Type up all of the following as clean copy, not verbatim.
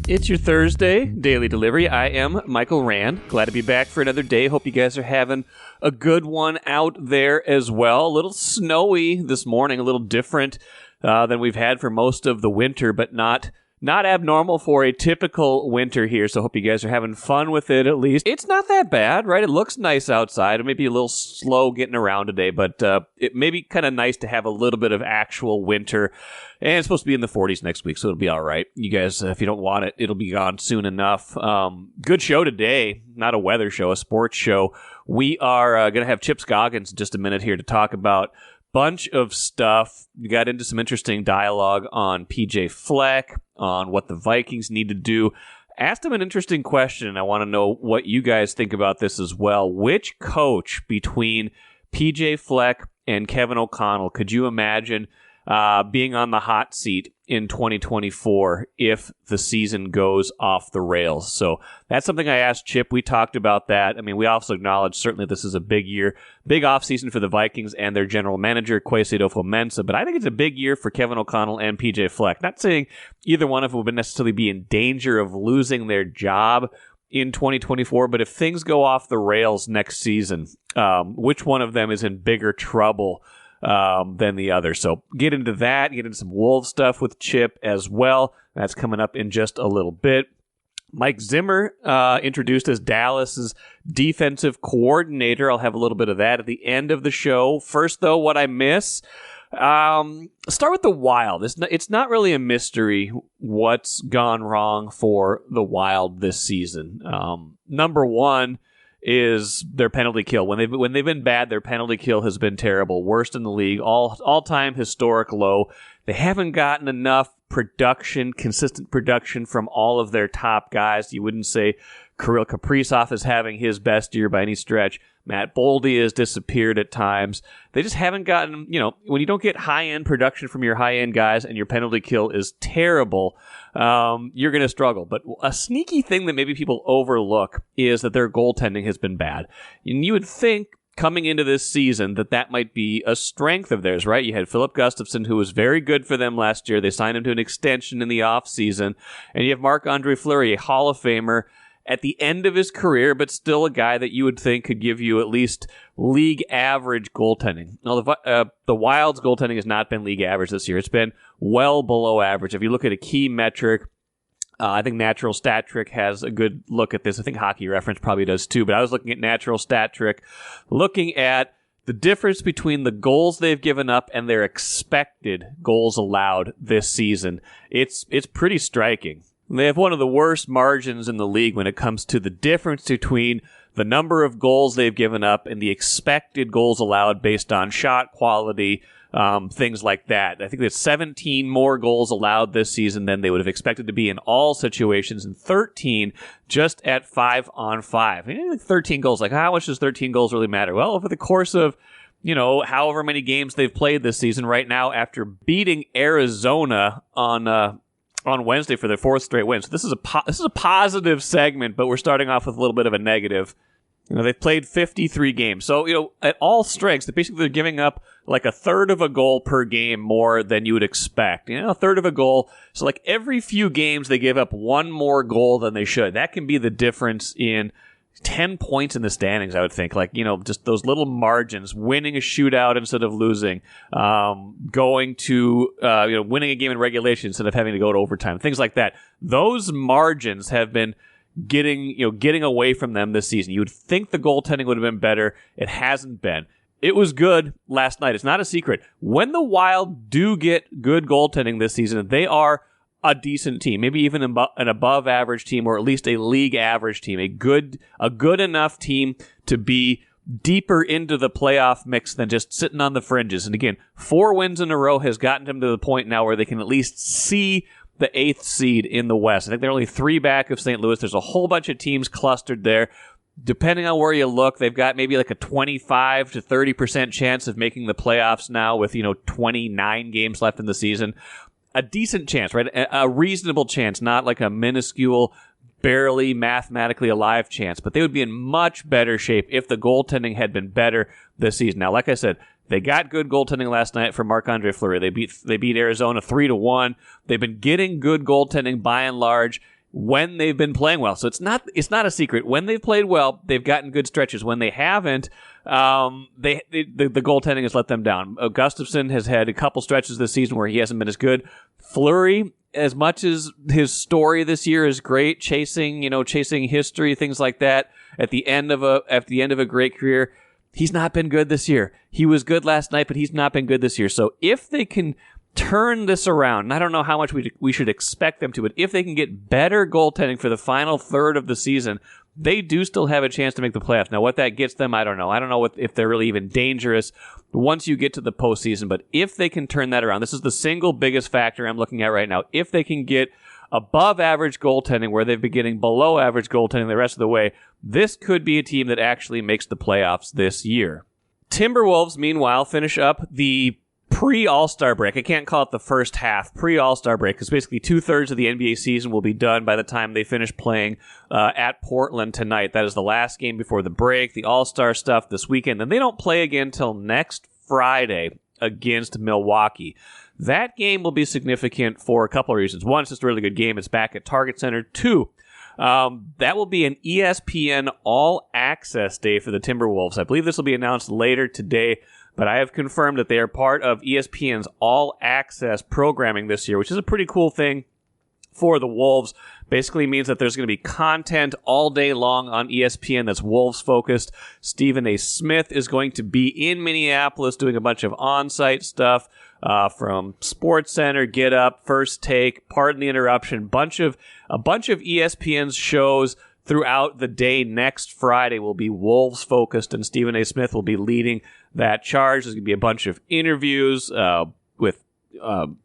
It's your Thursday daily delivery. I am Michael Rand. Glad to be back for another day. Hope you guys are having a good one out there as well. A little snowy this morning, a little different than we've had for most of the winter, but not abnormal for a typical winter here, so hope you guys are having fun with it at least. It's not that bad, right? It looks nice outside. It may be a little slow getting around today, but it may be kind of nice to have a little bit of actual winter. And it's supposed to be in the 40s next week, so it'll be all right. You guys, if you don't want it, it'll be gone soon enough. Good show today. Not a weather show, a sports show. We are going to have Chip Scoggins in just a minute here to talk about bunch of stuff. We got into some interesting dialogue on PJ Fleck, on what the Vikings need to do. Asked him an interesting question, and I want to know what you guys think about this as well. Which coach between PJ Fleck and Kevin O'Connell could you imagine being on the hot seat in 2024 if the season goes off the rails? So that's something I asked Chip. We talked about that. I mean, we also acknowledge certainly this is a big year, big offseason for the Vikings and their general manager, Kwesi Adofo-Mensah. But I think it's a big year for Kevin O'Connell and PJ Fleck. Not saying either one of them would necessarily be in danger of losing their job in 2024, but if things go off the rails next season, which one of them is in bigger trouble than the other? So get into that, get into some Wolves stuff with Chip as well. That's coming up in just a little bit. Mike Zimmer introduced as Dallas's defensive coordinator. I'll have a little bit of that at the end of the show. First, though, what I miss. Start with the Wild. It's not really a mystery what's gone wrong for the Wild this season. Number one is their penalty kill. When they've been bad, their penalty kill has been terrible, worst in the league, all-time historic low. They haven't gotten enough production, consistent production from all of their top guys. You wouldn't say Kirill Kaprizov is having his best year by any stretch. Matt Boldy has disappeared at times. They just haven't gotten, when you don't get high-end production from your high-end guys and your penalty kill is terrible, you're going to struggle. But a sneaky thing that maybe people overlook is that their goaltending has been bad. And you would think coming into this season that might be a strength of theirs, right? You had Philip Gustafsson, who was very good for them last year. They signed him to an extension in the offseason. And you have Marc-Andre Fleury, a Hall of Famer, at the end of his career, but still a guy that you would think could give you at least league average goaltending. Now, the Wild's goaltending has not been league average this year. It's been well below average. If you look at a key metric, I think Natural Stat Trick has a good look at this. I think Hockey Reference probably does too, but I was looking at Natural Stat Trick, looking at the difference between the goals they've given up and their expected goals allowed this season. It's pretty striking. They have one of the worst margins in the league when it comes to the difference between the number of goals they've given up and the expected goals allowed based on shot quality, things like that. I think there's 17 more goals allowed this season than they would have expected to be in all situations, and 13 just at 5-on-5. 13 goals. Like, how much does 13 goals really matter? Well, over the course of however many games they've played this season right now, after beating Arizona on Wednesday for their fourth straight win. So this is a positive segment, but we're starting off with a little bit of a negative. They've played 53 games. So, at all strengths, they're giving up like a third of a goal per game more than you would expect. A third of a goal. So like every few games they give up one more goal than they should. That can be the difference in 10 points in the standings, I would think. Like, just those little margins, winning a shootout instead of losing, going to, winning a game in regulation instead of having to go to overtime, things like that. Those margins have been getting away from them this season. You would think the goaltending would have been better. It hasn't been. It was good last night. It's not a secret. When the Wild do get good goaltending this season, they are a decent team, maybe even an above average team, or at least a league average team, a good enough team to be deeper into the playoff mix than just sitting on the fringes. And again, 4 wins in a row has gotten them to the point now where they can at least see the 8th seed in the West. I think they're only 3 back of St. Louis. There's a whole bunch of teams clustered there. Depending on where you look, they've got maybe like a 25 to 30% chance of making the playoffs now with, 29 games left in the season. A decent chance, right? A reasonable chance, not like a minuscule, barely mathematically alive chance, but they would be in much better shape if the goaltending had been better this season. Now, like I said, they got good goaltending last night from Marc-Andre Fleury. They beat Arizona 3-1. They've been getting good goaltending by and large. when they've been playing well. So it's not a secret. When they've played well, they've gotten good stretches. When they haven't, the goaltending has let them down. Gustafsson has had a couple stretches this season where he hasn't been as good. Fleury, as much as his story this year is great, chasing history, things like that, at the end of a great career, he's not been good this year. He was good last night, but he's not been good this year. So if they can turn this around, and I don't know how much we should expect them to, but if they can get better goaltending for the final third of the season, they do still have a chance to make the playoffs. Now, what that gets them, I don't know. I don't know if they're really even dangerous once you get to the postseason, but if they can turn that around, this is the single biggest factor I'm looking at right now. If they can get above average goaltending where they've been getting below average goaltending the rest of the way, this could be a team that actually makes the playoffs this year. Timberwolves, meanwhile, finish up the pre-All-Star break. I can't call it the first half. Pre-All-Star break, because basically 2/3 of the NBA season will be done by the time they finish playing at Portland tonight. That is the last game before the break, the All-Star stuff this weekend. Then they don't play again until next Friday against Milwaukee. That game will be significant for a couple of reasons. One, it's just a really good game. It's back at Target Center. Two, that will be an ESPN all-access day for the Timberwolves. I believe this will be announced later today, but I have confirmed that they are part of ESPN's all-access programming this year, which is a pretty cool thing for the Wolves. Basically means that there's going to be content all day long on ESPN that's Wolves-focused. Stephen A. Smith is going to be in Minneapolis doing a bunch of on-site stuff from SportsCenter, Get Up, First Take, Pardon the Interruption, a bunch of ESPN's shows throughout the day. Next Friday will be Wolves-focused, and Stephen A. Smith will be leading that charge. There's going to be a bunch of interviews with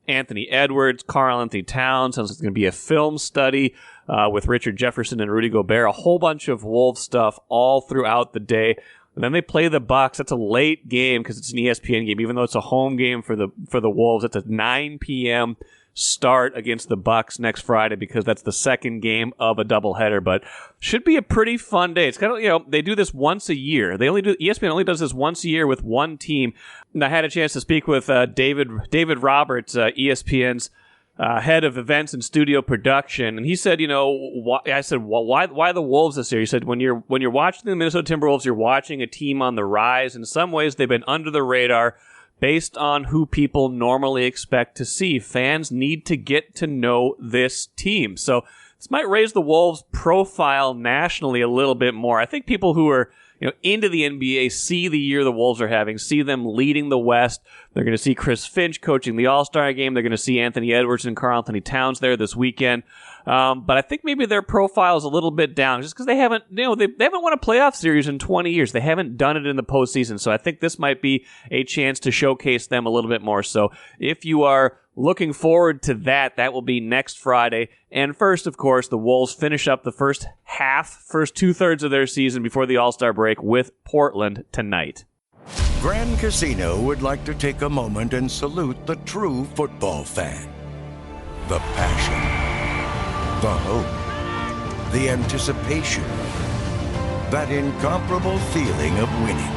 Anthony Edwards, Karl-Anthony Towns. Sounds like it's going to be a film study with Richard Jefferson and Rudy Gobert. A whole bunch of Wolves stuff all throughout the day. And then they play the Bucks. That's a late game because it's an ESPN game, even though it's a home game for the Wolves. It's a 9 p.m. start against the Bucks next Friday because that's the second game of a doubleheader. But should be a pretty fun day. It's kind of, they do this once a year. ESPN only does this once a year with one team. And I had a chance to speak with David Roberts, ESPN's head of events and studio production, and he said, I said, well, why the Wolves this year? He said, when you're watching the Minnesota Timberwolves, you're watching a team on the rise. In some ways, they've been under the radar based on who people normally expect to see. Fans need to get to know this team. So this might raise the Wolves' profile nationally a little bit more. I think people who are into the NBA see the year the Wolves are having, see them leading the West. They're going to see Chris Finch coaching the All-Star game. They're going to see Anthony Edwards and Karl-Anthony Towns there this weekend. But I think maybe their profile is a little bit down just because they haven't won a playoff series in 20 years. They haven't done it in the postseason. So I think this might be a chance to showcase them a little bit more. So if you are looking forward to that, that will be next Friday. And first, of course, the Wolves finish up the first 2/3 of their season before the All-Star break with Portland tonight. Grand Casino would like to take a moment and salute the true football fan. The passion, the hope, the anticipation, that incomparable feeling of winning.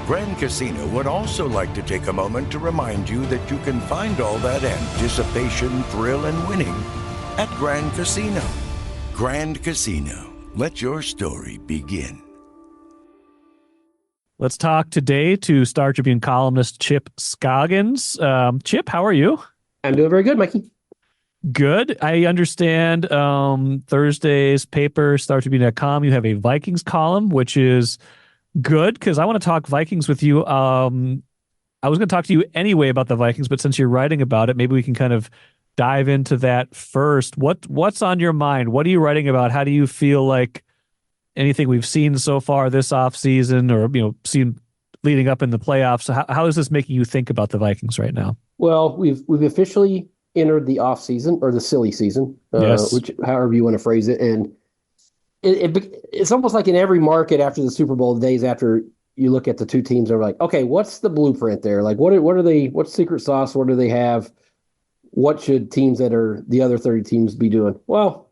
Grand Casino would also like to take a moment to remind you that you can find all that anticipation, thrill, and winning at Grand Casino. Grand Casino, let your story begin. Let's talk today to Star Tribune columnist Chip Scoggins. Chip, how are you? I'm doing very good, Mikey. Good. I understand Thursday's paper, StarTribune.com, you have a Vikings column, which is good because I want to talk Vikings with you. I was going to talk to you anyway about the Vikings, but since you're writing about it, maybe we can kind of dive into that first. What's on your mind? What are you writing about? How do you feel like anything we've seen so far this offseason or seen leading up in the playoffs? How is this making you think about the Vikings right now? Well, we've officially entered the offseason or the silly season, yes. Which however you want to phrase it, and it's almost like in every market after the Super Bowl, the days after you look at the two teams, are like, okay, what's the blueprint there? Like, what are they? What's secret sauce? What do they have? What should teams that are the other 30 teams be doing? Well,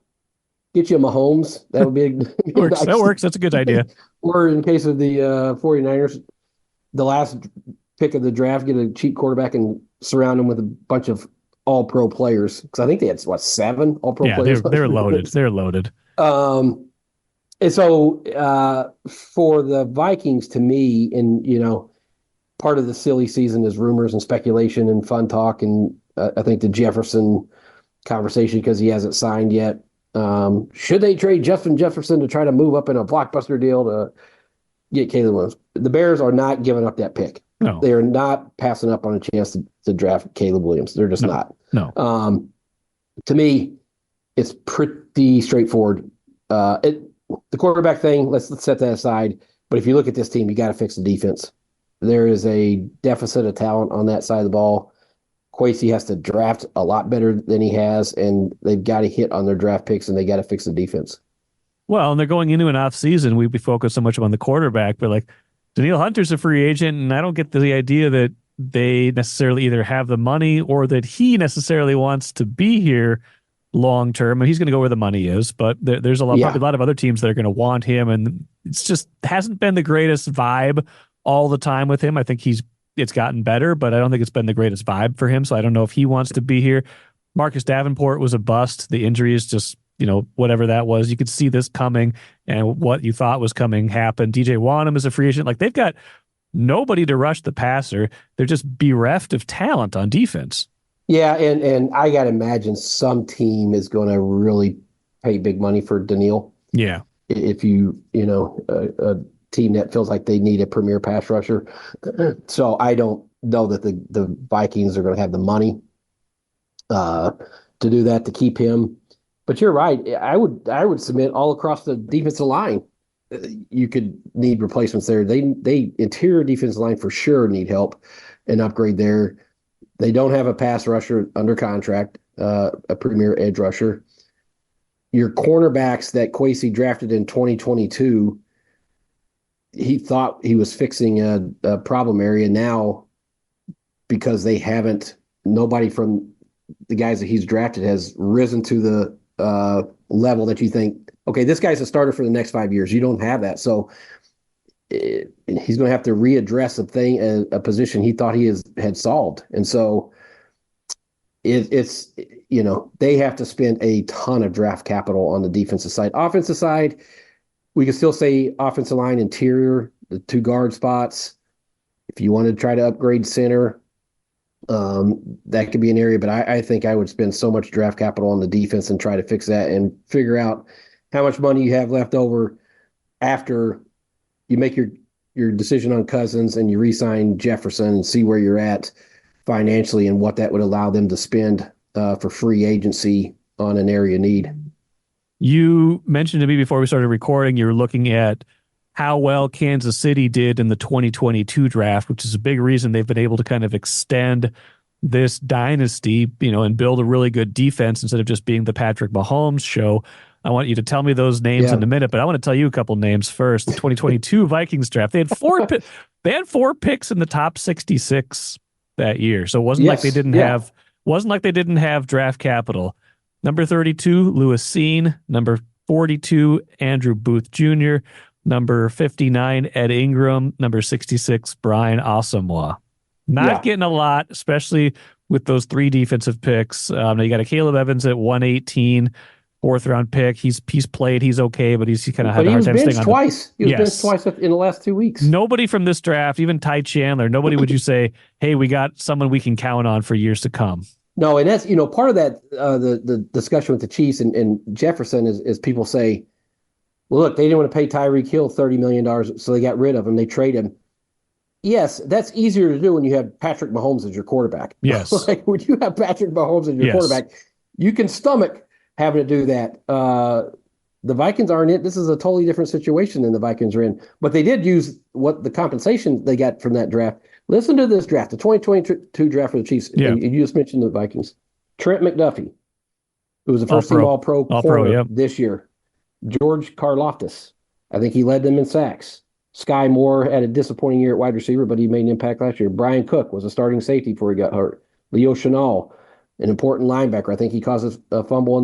get you a Mahomes. That would be That works. That's a good idea. Or in case of the 49ers, the last pick of the draft, get a cheap quarterback and surround him with a bunch of all-pro players, because I think they had, 7 all-pro players? Yeah, they're loaded. They're loaded. And so for the Vikings, to me, and, part of the silly season is rumors and speculation and fun talk, and I think the Jefferson conversation, because he hasn't signed yet. Should they trade Justin Jefferson to try to move up in a blockbuster deal to get Caleb Williams? The Bears are not giving up that pick. No. They are not passing up on a chance to draft Caleb Williams. They're just not. No. To me, it's pretty straightforward. The quarterback thing, let's set that aside. But if you look at this team, you got to fix the defense. There is a deficit of talent on that side of the ball. Kwesi has to draft a lot better than he has, and they've got to hit on their draft picks, and they got to fix the defense. Well, and they're going into an offseason. We focus so much on the quarterback, but like Danielle Hunter's a free agent, and I don't get the idea that they necessarily either have the money or that he necessarily wants to be here long term. And he's going to go where the money is, but there's probably a lot of other teams that are going to want him, and it's just hasn't been the greatest vibe all the time with him. I think it's gotten better, but I don't think it's been the greatest vibe for him. So I don't know if he wants to be here. Marcus Davenport was a bust. The injury is just, whatever that was. You could see this coming, and what you thought was coming happened. DJ Wanham is a free agent. Like, they've got nobody to rush the passer. They're just bereft of talent on defense. Yeah, and I got to imagine some team is going to really pay big money for Daniil. Yeah. If a team that feels like they need a premier pass rusher. So I don't know that the Vikings are going to have the money to do that, to keep him. But you're right. I would submit all across the defensive line, you could need replacements there. They interior defensive line for sure need help and upgrade there. They don't have a pass rusher under contract, a premier edge rusher. Your cornerbacks that Kwesi drafted in 2022, he thought he was fixing a problem area. Now, because nobody from the guys that he's drafted has risen to the level that you think, okay, this guy's a starter for the next 5 years. You don't have that. So he's going to have to readdress a position he thought he had solved. And so it's they have to spend a ton of draft capital on the defensive side. Offensive side, we can still say offensive line, interior, the 2 guard spots. If you want to try to upgrade center, that could be an area, but I think I would spend so much draft capital on the defense and try to fix that and figure out how much money you have left over after you make your decision on Cousins and you re-sign Jefferson, and see where you're at financially and what that would allow them to spend for free agency on an area need. You mentioned to me before we started recording, you were looking at how well Kansas City did in the 2022 draft, which is a big reason they've been able to kind of extend this dynasty, and build a really good defense instead of just being the Patrick Mahomes show. I want you to tell me those names in a minute, but I want to tell you a couple names first. The 2022 Vikings draft, they had 4 picks in the top 66 that year. So it wasn't like they didn't have draft capital. Number 32, Lewis Seen. Number 42, Andrew Booth Jr. Number 59, Ed Ingram. Number 66, Brian Asamoah. Not getting a lot, especially with those 3 defensive picks. Now you got a Caleb Evans at 118, 4th-round pick. He's played. He's okay, but he's kind of had a hard time staying on. Twice. He was benched twice in the last 2 weeks. Nobody from this draft, even Ty Chandler, nobody would you say, hey, we got someone we can count on for years to come. No, and that's part of that the discussion with the Chiefs and Jefferson is people say, well, look, they didn't want to pay Tyreek Hill $30 million, so they got rid of him. They trade him. Yes, that's easier to do when you have Patrick Mahomes as your quarterback. Yes. Like when you have Patrick Mahomes as your quarterback, you can stomach having to do that. The Vikings aren't in. This is a totally different situation than the Vikings are in. But they did use what the compensation they got from that draft. Listen to this draft, the 2022 draft for the Chiefs. Yeah. You just mentioned the Vikings. Trent McDuffie, who was a first-team All-Pro corner this year. George Karlaftis, I think he led them in sacks. Sky Moore had a disappointing year at wide receiver, but he made an impact last year. Brian Cook was a starting safety before he got hurt. Leo Chenal, an important linebacker. I think he caused a fumble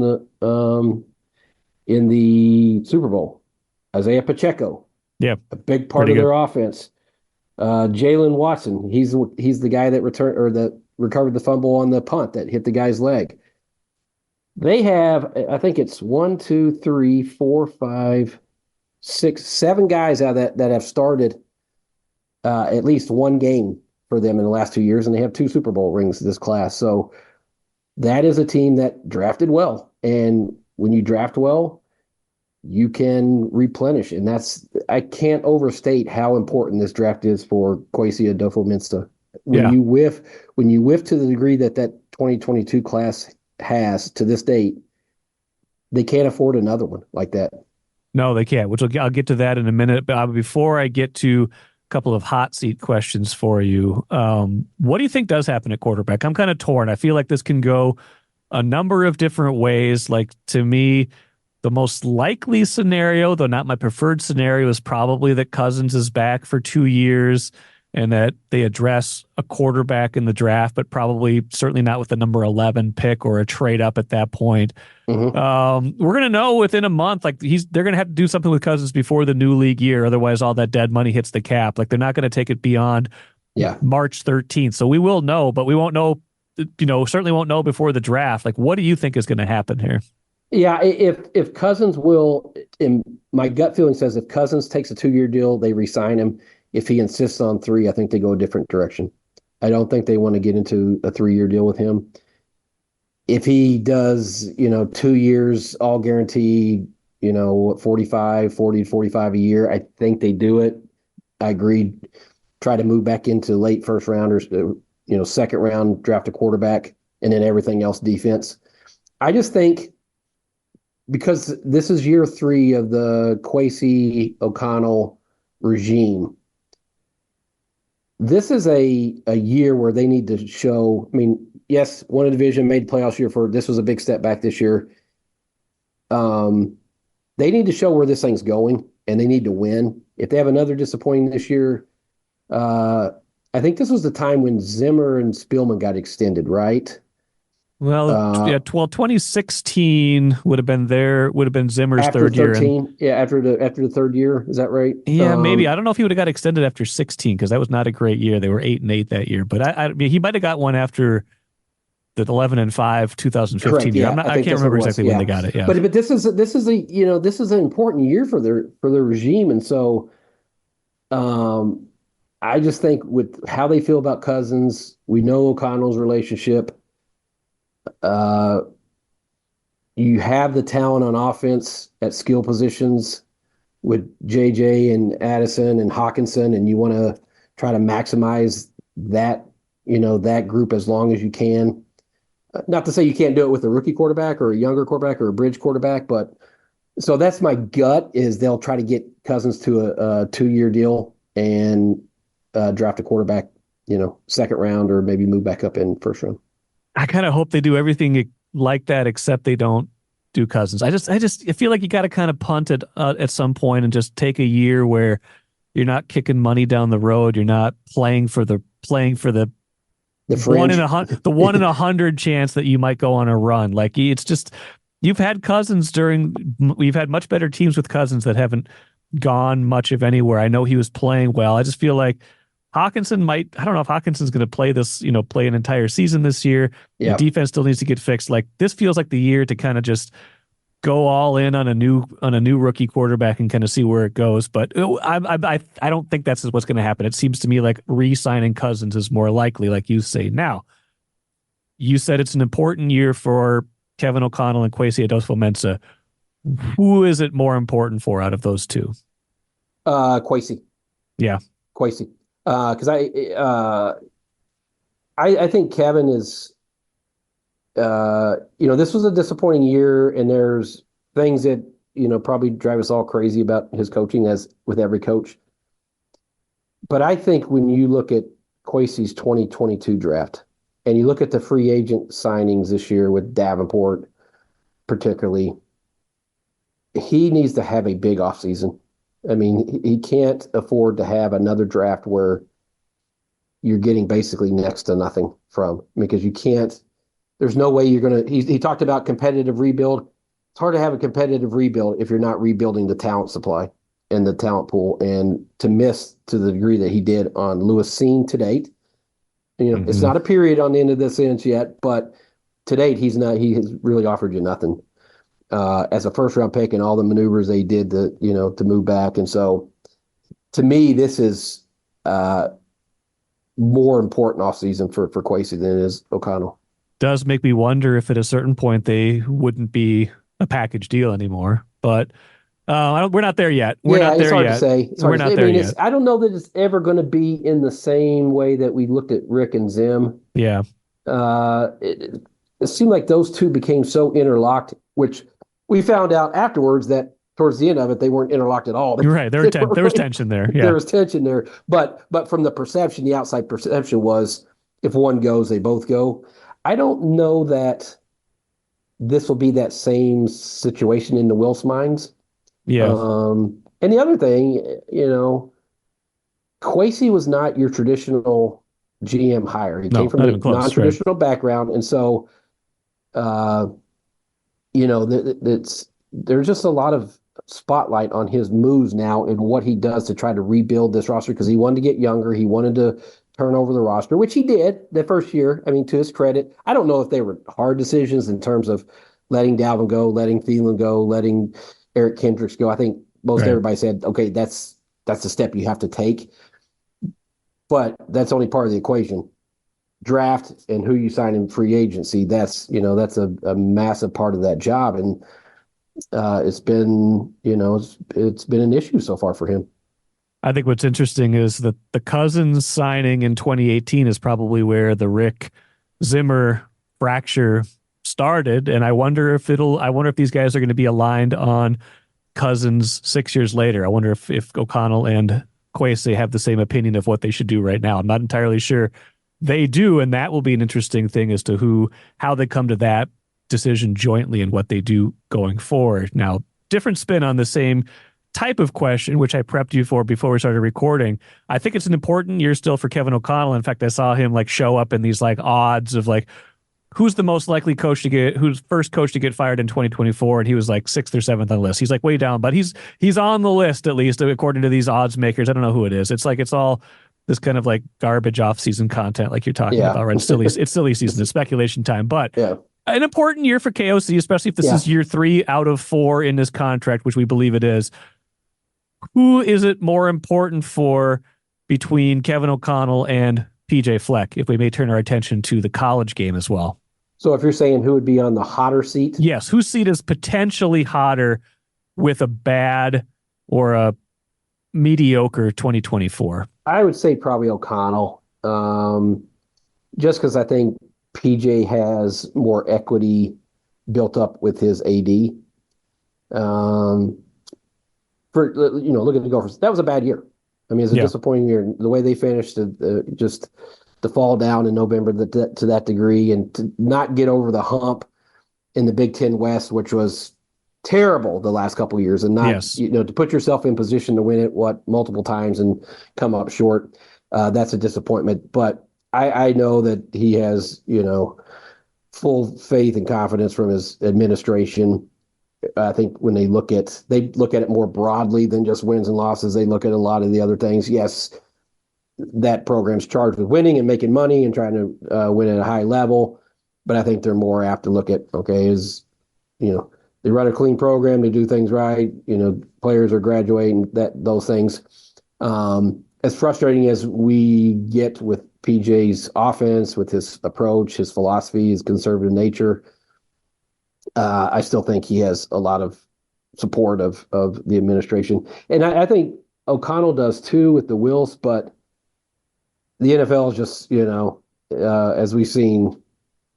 in the Super Bowl. Isaiah Pacheco, a big part of their offense. Jalen Watson, he's the guy that returned, or the recovered the fumble on the punt that hit the guy's leg. They have, I think it's 1, 2, 3, 4, 5, 6, 7 guys out of that have started at least one game for them in the last 2 years, and they have 2 Super Bowl rings this class. So that is a team that drafted well. And when you draft well, you can replenish. And I can't overstate how important this draft is for Kwesi Adofo-Mensah. When you whiff to the degree that 2022 class has to this date, they can't afford another one like that. No, they can't, I'll get to that in a minute. But before I get to a couple of hot seat questions for you, what do you think does happen at quarterback? I'm kind of torn. I feel like this can go a number of different ways. Like, to me, the most likely scenario, though not my preferred scenario, is probably that Cousins is back for 2 years and that they address a quarterback in the draft, but certainly not with the number 11 pick or a trade up at that point. Mm-hmm. We're going to know within a month, like they're going to have to do something with Cousins before the new league year. Otherwise, all that dead money hits the cap. Like, they're not going to take it beyond March 13th. So we will know, but we won't know, certainly won't know before the draft. Like, what do you think is going to happen here? Yeah, if Cousins will, and my gut feeling says if Cousins takes a 2-year deal, they re-sign him. If he insists on 3, I think they go a different direction. I don't think they want to get into a 3-year deal with him. If he does, 2 years, all guaranteed, 40 to 45 a year, I think they do it. I agree. Try to move back into late first rounders, second round, draft a quarterback, and then everything else defense. I just think, because this is year 3 of the Kwesi O'Connell regime, this is a year where they need to show. I mean, yes, won a division, made playoffs year for. This was a big step back this year. They need to show where this thing's going, and they need to win. If they have another disappointing this year, I think this was the time when Zimmer and Spielman got extended, right? Well, 2016 would have been Zimmer's third year. After the third year, is that right? Yeah, maybe. I don't know if he would have got extended after 16, because that was not a great year. They were 8-8 that year, but I mean, he might have got one after the 11-5 2015 Correct, year. yeah, I can't remember exactly when they got it. Yeah, but this is an important year for their regime, and so, I just think with how they feel about Cousins, we know O'Connell's relationship. You have the talent on offense at skill positions with JJ and Addison and Hawkinson, and you want to try to maximize that, that group as long as you can. Not to say you can't do it with a rookie quarterback or a younger quarterback or a bridge quarterback, but so that's my gut, is they'll try to get Cousins to a 2-year deal and draft a quarterback, second round, or maybe move back up in first round. I kind of hope they do everything like that, except they don't do Cousins. I feel like you got to kind of punt it at some point and just take a year where you're not kicking money down the road. You're not playing for the one in 100 chance that you might go on a run. Like, it's just, you've had Cousins we've had much better teams with Cousins that haven't gone much of anywhere. I know he was playing well. I just feel like Hawkinson I don't know if Hawkinson's going to play this, play an entire season this year. Yeah. The defense still needs to get fixed. Like, this feels like the year to kind of just go all in on a new rookie quarterback and kind of see where it goes. But I don't think that's what's going to happen. It seems to me like re-signing Cousins is more likely, like you say. Now, you said it's an important year for Kevin O'Connell and Kwesi Adofo-Mensah. Who is it more important for out of those two? Kwesi. Yeah. Kwesi. Because I think Kevin is, this was a disappointing year, and there's things that, probably drive us all crazy about his coaching, as with every coach. But I think when you look at Kwesi's 2022 draft, and you look at the free agent signings this year with Davenport, particularly, he needs to have a big offseason. I mean, he can't afford to have another draft where you're getting basically next to nothing from, because you can't, there's no way you're going to, he talked about competitive rebuild. It's hard to have a competitive rebuild if you're not rebuilding the talent supply and the talent pool, and to miss to the degree that he did on Lewis Seen to date, It's not a period on the end of this sentence yet, but to date, he has really offered you nothing as a first round pick and all the maneuvers they did to move back. And so to me, this is more important offseason for Kwesi than it is O'Connell. Does make me wonder if at a certain point they wouldn't be a package deal anymore, but we're not there yet. We're not there yet. To say. We're not there yet. I don't know that it's ever going to be in the same way that we looked at Rick and Zim. Yeah. It seemed like those two became so interlocked, which we found out afterwards that towards the end of it, they weren't interlocked at all. You're right. There was tension there. Yeah. There was tension there. But from the perception, the outside perception was if one goes, they both go. I don't know that this will be that same situation in the Wilfs' minds. Yeah. And the other thing, Kwesi was not your traditional GM hire. He came from a non-traditional background. And so, there's just a lot of spotlight on his moves now and what he does to try to rebuild this roster because he wanted to get younger. He wanted to turn over the roster, which he did the first year. I mean, to his credit, I don't know if they were hard decisions in terms of letting Dalvin go, letting Thielen go, letting Eric Kendricks go. I think most everybody said, okay, that's the step you have to take. But that's only part of the equation. Draft and who you sign in free agency, that's a massive part of that job. And it's been an issue so far for him. I think what's interesting is that the Cousins signing in 2018 is probably where the Rick Zimmer fracture started. And I wonder if these guys are going to be aligned on Cousins 6 years later. I wonder if O'Connell and Kwesi have the same opinion of what they should do right now. I'm not entirely sure they do. And that will be an interesting thing as to how they come to that decision jointly and what they do going forward. Now, different spin on the same type of question, which I prepped you for before we started recording. I think it's an important year still for Kevin O'Connell. In fact, I saw him show up in these odds of who's the most likely who's first coach to get fired in 2024, and he was 6th or 7th on the list. He's way down, but he's on the list at least according to these odds makers. I don't know who it is. It's it's all this kind of garbage off-season content like you're talking about, right? It's silly season. It's speculation time, but an important year for KOC, especially if this is year 3 out of 4 in this contract, which we believe it is. Who is it more important for between Kevin O'Connell and PJ Fleck, if we may turn our attention to the college game as well? So if you're saying who would be on the hotter seat? Yes, whose seat is potentially hotter with a bad or a mediocre 2024? I would say probably O'Connell, just because I think PJ has more equity built up with his AD. Look at the Gophers. That was a bad year. I mean, it's a disappointing year. The way they finished, just the fall down in November to that degree, and to not get over the hump in the Big Ten West, which was terrible the last couple of years, and not to put yourself in position to win it multiple times and come up short. That's a disappointment. But I know that he has full faith and confidence from his administration. I think when they look at it more broadly than just wins and losses. They look at a lot of the other things. Yes, that program's charged with winning and making money and trying to win at a high level. But I think they're more apt to look at, they run a clean program, they do things right, players are graduating, those things. As frustrating as we get with PJ's offense, with his approach, his philosophy, his conservative nature, I still think he has a lot of support of the administration. And I think O'Connell does too with the Wilfs, but the NFL is just, as we've seen,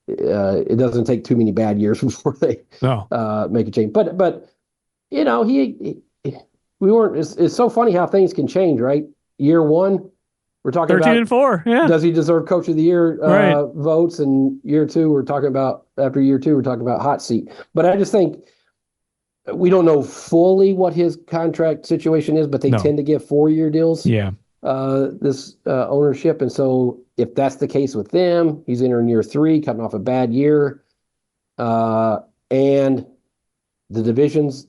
it doesn't take too many bad years before they make a change. But we weren't. It's so funny how things can change, right? Year 1, we're talking 13 and 4. Yeah, does he deserve Coach of the Year votes? And year 2, we're talking about hot seat. But I just think we don't know fully what his contract situation is, but they tend to give 4-year deals. Yeah. This ownership, and so if that's the case with them, he's entering year 3, coming off a bad year, and the divisions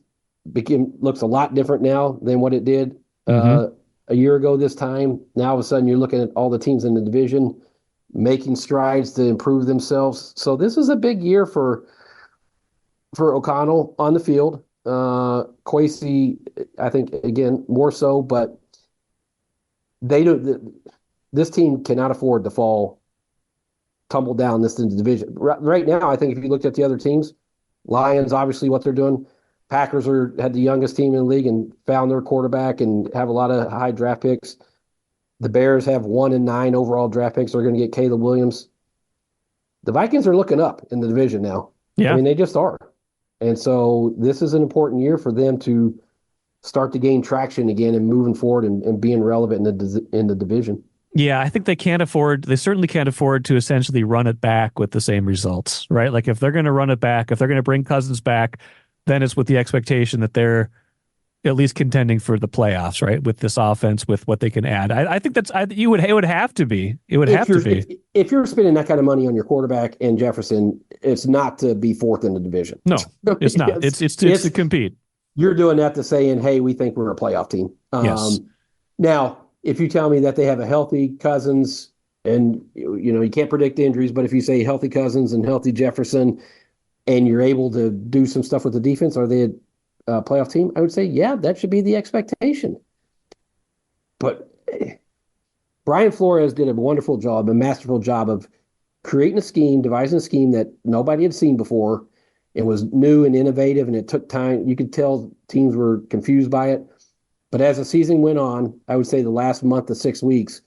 looks a lot different now than what it did a year ago this time. Now all of a sudden you're looking at all the teams in the division. making strides to improve themselves. So this is a big year for O'Connell on the field. Kwesi, I think, again, more so, but this team cannot afford to tumble down this in the division. Right now, I think if you looked at the other teams, Lions, obviously what they're doing, Packers had the youngest team in the league and found their quarterback and have a lot of high draft picks. The Bears have 1 and 9 overall draft picks. They're going to get Caleb Williams. The Vikings are looking up in the division now. Yeah. I mean, they just are. And so this is an important year for them to start to gain traction again and moving forward and being relevant in the division. Yeah, I think they certainly can't afford to essentially run it back with the same results, right? Like if they're going to run it back, if they're going to bring Cousins back, then it's with the expectation that they're at least contending for the playoffs, right? With this offense, with what they can add. I think it would have to be. It would have to be. If you're spending that kind of money on your quarterback and Jefferson, it's not to be fourth in the division. No, it's not. It's to compete. You're doing that to saying, hey, we think we're a playoff team. Yes. Now, if you tell me that they have a healthy Cousins and, you can't predict injuries, but if you say healthy Cousins and healthy Jefferson and you're able to do some stuff with the defense, are they a playoff team? I would say, yeah, that should be the expectation. But Brian Flores did a wonderful job, a masterful job of creating a scheme, devising a scheme that nobody had seen before. It was new and innovative, and it took time. You could tell teams were confused by it. But as the season went on, I would say the last month to 6 weeks,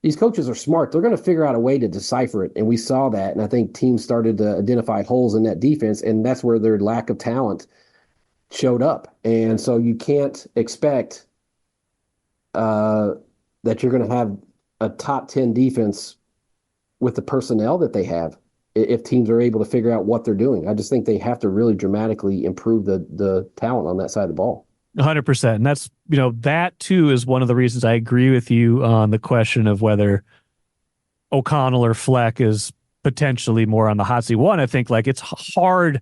these coaches are smart. They're going to figure out a way to decipher it, and we saw that. And I think teams started to identify holes in that defense, and that's where their lack of talent showed up. And so you can't expect that you're going to have a top 10 defense with the personnel that they have if teams are able to figure out what they're doing. I just think they have to really dramatically improve the talent on that side of the ball. 100%. And that's, that too is one of the reasons I agree with you on the question of whether O'Connell or Fleck is potentially more on the hot seat. One, I think it's hard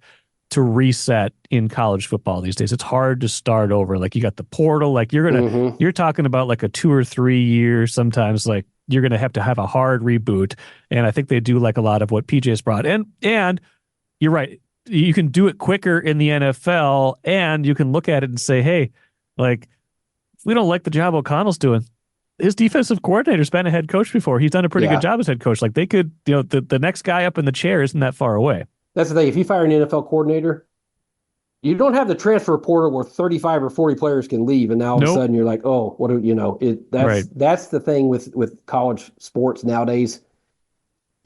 to reset in college football these days. It's hard to start over. You got the portal, you're talking about a 2 or 3 years, sometimes you're going to have a hard reboot. And I think they do a lot of what PJ's brought. And you're right. You can do it quicker in the NFL, and you can look at it and say, hey, if we don't like the job O'Connell's doing, his defensive coordinator's been a head coach before. He's done a pretty good job as head coach. They could, the next guy up in the chair isn't that far away. That's the thing. If you fire an NFL coordinator, you don't have the transfer portal where 35 or 40 players can leave, and now all of a sudden you're like, oh, what do you know? That's the thing with college sports nowadays.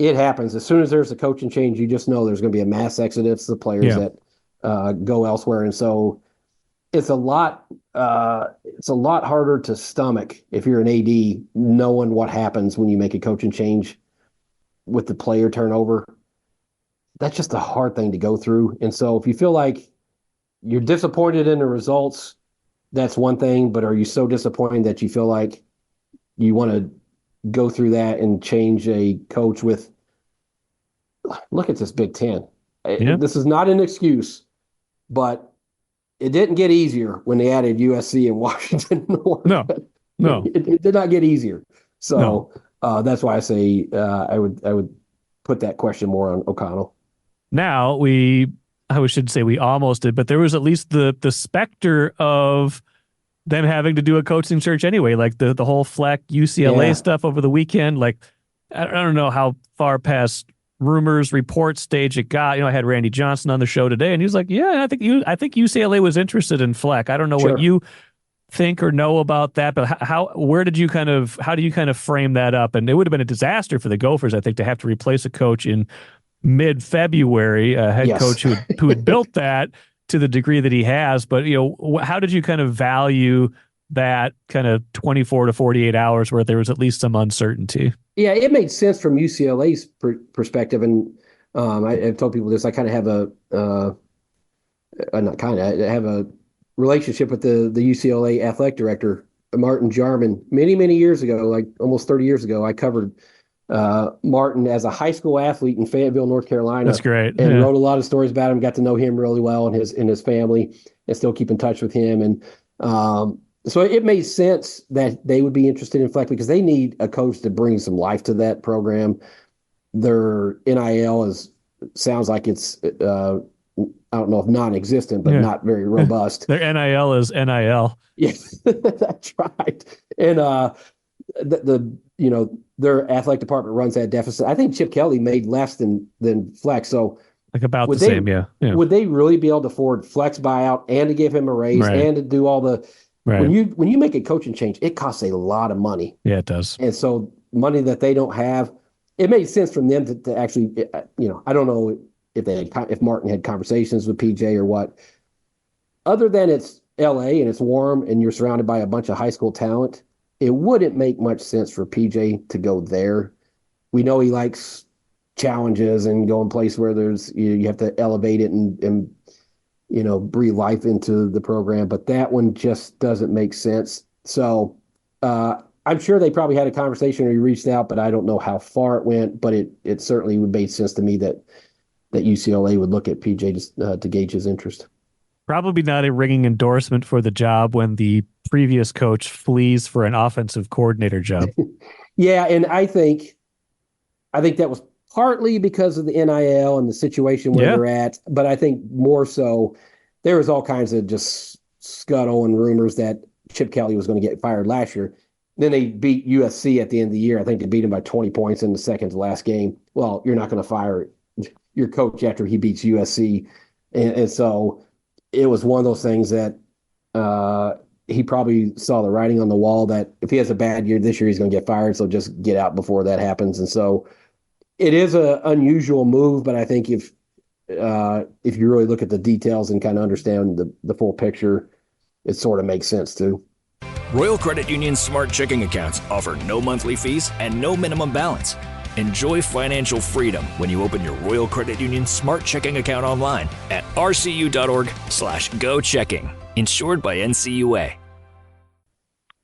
It happens. As soon as there's a coaching change, you just know there's going to be a mass exodus of players that go elsewhere. And so it's a lot harder to stomach if you're an AD knowing what happens when you make a coaching change with the player turnover. That's just a hard thing to go through. And so if you feel like you're disappointed in the results, that's one thing. But are you so disappointed that you feel like you want to go through that and change a coach with, look at this Big Ten. Yeah. This is not an excuse, but it didn't get easier when they added USC and Washington. No. It did not get easier. So that's why I say I would put that question more on O'Connell. Now I should say we almost did, but there was at least the specter of them having to do a coaching search anyway, the whole Fleck-UCLA stuff over the weekend. I don't know how far past rumors, report stage it got. I had Randy Johnson on the show today, and he was like, "Yeah, I think UCLA was interested in Fleck." I don't know what you think or know about that, but how do you kind of frame that up? And it would have been a disaster for the Gophers, I think, to have to replace a coach in mid-February, a head coach who had built that to the degree that he has. But, how did you kind of value that kind of 24 to 48 hours where there was at least some uncertainty? Yeah, it made sense from UCLA's perspective. And I've told people this, I kind of have I have a relationship with the UCLA athletic director, Martin Jarman. Many, many years ago, almost 30 years ago, I covered Martin as a high school athlete in Fayetteville, North Carolina. That's great. And wrote a lot of stories about him, got to know him really well and his family, and still keep in touch with him. And So it made sense that they would be interested in Fleck because they need a coach to bring some life to that program. Their NIL sounds like it's I don't know if non-existent, but not very robust. Their NIL is NIL. Yes, that's right. And their athletic department runs that deficit. I think Chip Kelly made less than Fleck. So like about the same, yeah. Would they really be able to afford Fleck's buyout and to give him a raise and to do all the when you make a coaching change, it costs a lot of money. Yeah, it does. And so money that they don't have, it made sense from them to actually, I don't know if Martin had conversations with PJ or what. Other than it's LA and it's warm and you're surrounded by a bunch of high school talent, it wouldn't make much sense for PJ to go there. We know he likes challenges and going place where there's you have to elevate it and breathe life into the program, but that one just doesn't make sense. So I'm sure they probably had a conversation or he reached out, but I don't know how far it went, but it certainly would make sense to me that UCLA would look at PJ to gauge his interest. Probably not a ringing endorsement for the job when the previous coach flees for an offensive coordinator job. Yeah, and I think that was partly because of the NIL and the situation where they're at, but I think more so there was all kinds of just scuttle and rumors that Chip Kelly was going to get fired last year. Then they beat USC at the end of the year. I think they beat him by 20 points in the second to last game. Well, you're not going to fire your coach after he beats USC. And so it was one of those things that he probably saw the writing on the wall that if he has a bad year this year, he's going to get fired. So just get out before that happens. And so it is an unusual move, but I think if you really look at the details and kind of understand the full picture, it sort of makes sense too. Royal Credit Union's smart checking accounts offer no monthly fees and no minimum balance. Enjoy financial freedom when you open your Royal Credit Union smart checking account online at rcu.org/go-checking. Insured by NCUA.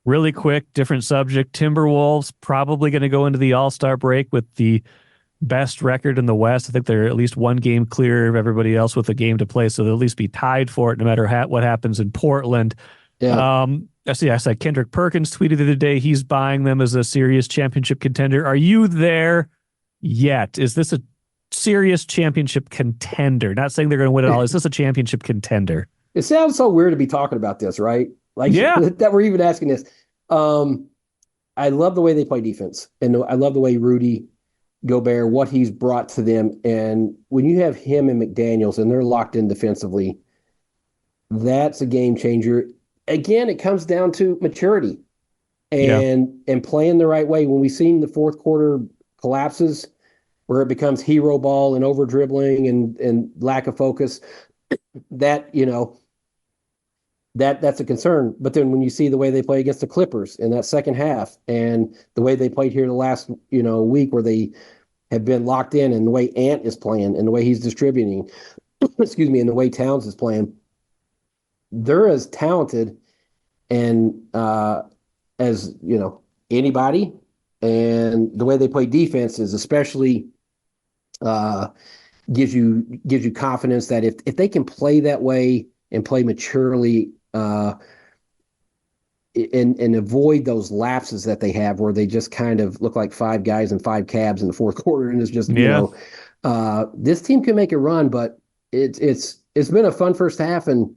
Really quick, different subject. Timberwolves probably going to go into the All-Star break with the best record in the West. I think they're at least one game clear of everybody else with a game to play, so they'll at least be tied for it no matter what happens in Portland. Yeah. I saw Kendrick Perkins tweeted the other day he's buying them as a serious championship contender. Are you there yet? Is this a serious championship contender? Not saying they're going to win it all. Is this a championship contender? It sounds so weird to be talking about this, right? Like that we're even asking this. I love the way they play defense, and I love the way Rudy Gobert, what he's brought to them. And when you have him and McDaniels and they're locked in defensively, that's a game changer. Again, it comes down to maturity and playing the right way. When we've seen the fourth quarter collapses where it becomes hero ball and over dribbling and lack of focus, that's a concern. But then when you see the way they play against the Clippers in that second half and the way they played here the last, week where they have been locked in and the way Ant is playing and the way he's distributing, and the way Towns is playing, they're as talented and as anybody, and the way they play defense is especially gives you confidence that if they can play that way and play maturely and avoid those lapses that they have where they just kind of look like five guys and five cabs in the fourth quarter and it's just this team can make a run, but it's been a fun first half, and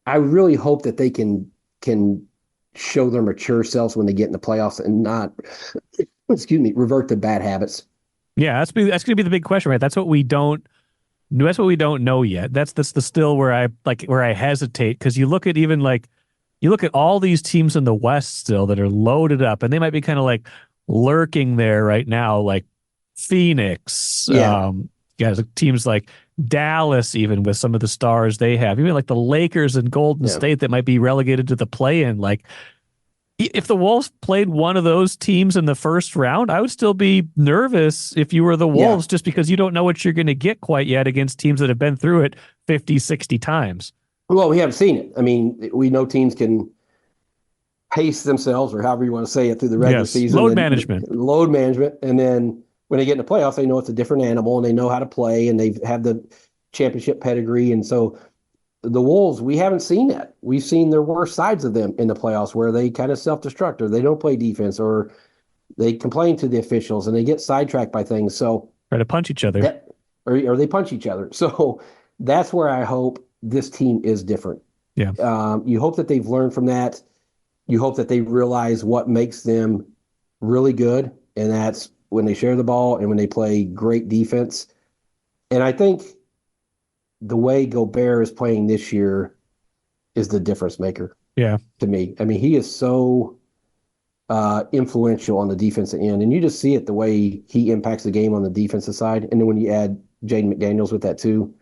I really hope that they can show their mature selves when they get in the playoffs and not, revert to bad habits. Yeah, that's going to be the big question, right? That's what we don't know yet. That's the still where I hesitate, because you look at all these teams in the West still that are loaded up, and they might be kind of like lurking there right now, like Phoenix, teams like Dallas, even with some of the stars they have, even like the Lakers and Golden State that might be relegated to the play-in. Like, if the Wolves played one of those teams in the first round, I would still be nervous if you were the Wolves, just because you don't know what you're going to get quite yet against teams that have been through it 50, 60 times. Well, we haven't seen it. I mean, we know teams can pace themselves, or however you want to say it, through the regular season. Load management. And then when they get in the playoffs, they know it's a different animal and they know how to play and they have the championship pedigree. And so the Wolves, we haven't seen that. We've seen their worst sides of them in the playoffs where they kind of self-destruct or they don't play defense or they complain to the officials and they get sidetracked by things. So try to punch each other. Or they punch each other. So that's where I hope this team is different. Yeah. You hope that they've learned from that. You hope that they realize what makes them really good, and that's when they share the ball and when they play great defense. And I think the way Gobert is playing this year is the difference maker. Yeah. To me. I mean, he is so influential on the defensive end, and you just see it the way he impacts the game on the defensive side. And then when you add Jaden McDaniels with that too.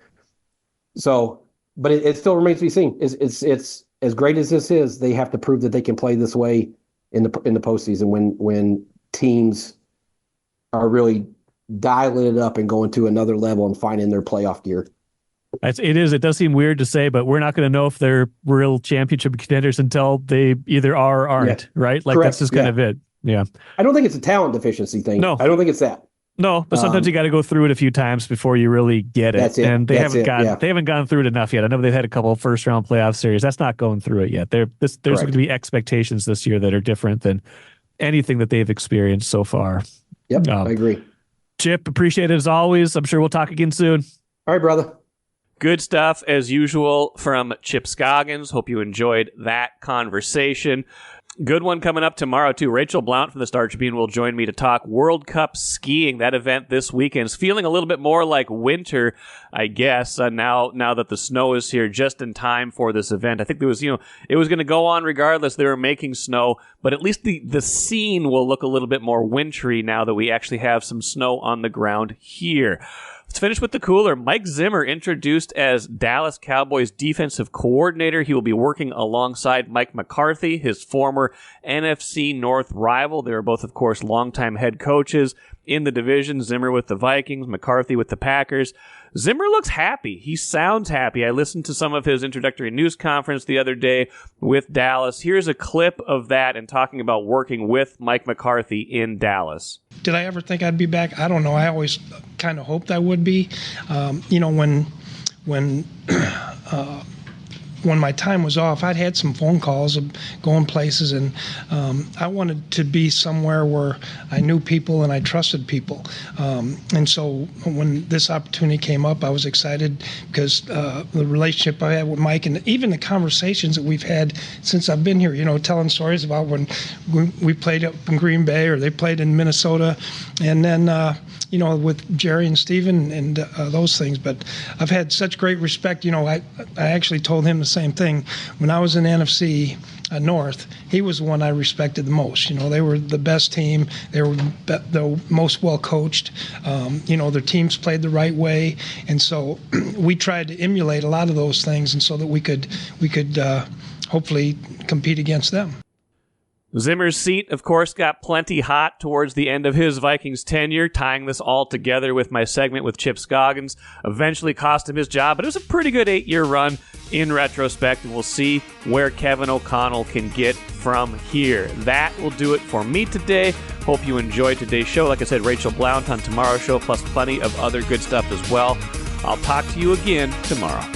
So, but it still remains to be seen. It's as great as this is, they have to prove that they can play this way in the postseason when teams are really dialing it up and going to another level and finding their playoff gear. It does seem weird to say, but we're not going to know if they're real championship contenders until they either are or aren't, right? Like, correct. That's just kind of it. Yeah. I don't think it's a talent deficiency thing. No. I don't think it's that. No, but sometimes you got to go through it a few times before you really get it. That's it. And they haven't gone through it enough yet. I know they've had a couple of first round playoff series. That's not going through it yet. There's going to be expectations this year that are different than anything that they've experienced so far. Yep, I agree. Chip, appreciate it as always. I'm sure we'll talk again soon. All right, brother. Good stuff as usual from Chip Scoggins. Hope you enjoyed that conversation. Good one coming up tomorrow, too. Rachel Blount from the Star Tribune will join me to talk World Cup skiing. That event this weekend is feeling a little bit more like winter, I guess, now that the snow is here just in time for this event. I think there was, it was going to go on regardless. They were making snow, but at least the scene will look a little bit more wintry now that we actually have some snow on the ground here. Let's finish with the cooler. Mike Zimmer introduced as Dallas Cowboys defensive coordinator. He will be working alongside Mike McCarthy, his former NFC North rival. They were both, of course, longtime head coaches in the division. Zimmer with the Vikings, McCarthy with the Packers. Zimmer looks happy. He sounds happy. I listened to some of his introductory news conference the other day with Dallas. Here's a clip of that and talking about working with Mike McCarthy in Dallas. Did I ever think I'd be back? I don't know. I always kind of hoped I would be. When my time was off, I'd had some phone calls of going places, and I wanted to be somewhere where I knew people and I trusted people. And so when this opportunity came up, I was excited because the relationship I had with Mike and even the conversations that we've had since I've been here, telling stories about when we played up in Green Bay or they played in Minnesota, and then with Jerry and Steven and those things. But I've had such great respect. I actually told him the same thing. When I was in NFC North, he was the one I respected the most. They were the best team. They were the most well-coached. Their teams played the right way. And so we tried to emulate a lot of those things, and so that we could hopefully compete against them. Zimmer's seat, of course, got plenty hot towards the end of his Vikings tenure. Tying this all together with my segment with Chip Scoggins eventually cost him his job, but it was a pretty good 8-year run in retrospect, and we'll see where Kevin O'Connell can get from here. That will do it for me today. Hope you enjoyed today's show. Like I said, Rachel Blount on tomorrow's show, plus plenty of other good stuff as well. I'll talk to you again tomorrow.